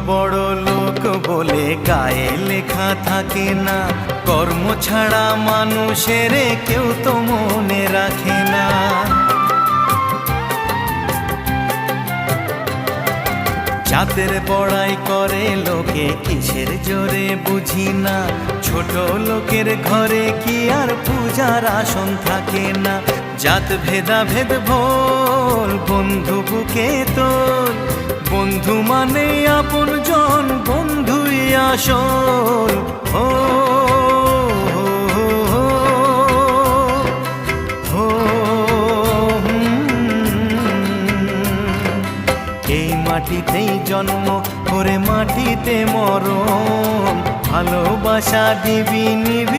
বড় লোক বলে গায়ে লেখা থাকে না, কর্ম ছাড়া মানুষের কেউ তো মনে রাখে না। জাতের বড়াই করে লোকে কিসের জোরে বুঝি না, ছোট লোকের ঘরে কি আর পূজার আসন থাকে না। জাত ভেদাভেদ ভোল বন্ধু বুকে তোল, বন্ধু মানে আপন জন, বন্ধুই আসল। ও এই মাটিতেই জন্ম করে মাটিতে মরণ, ভালোবাসা দিবি নিবি।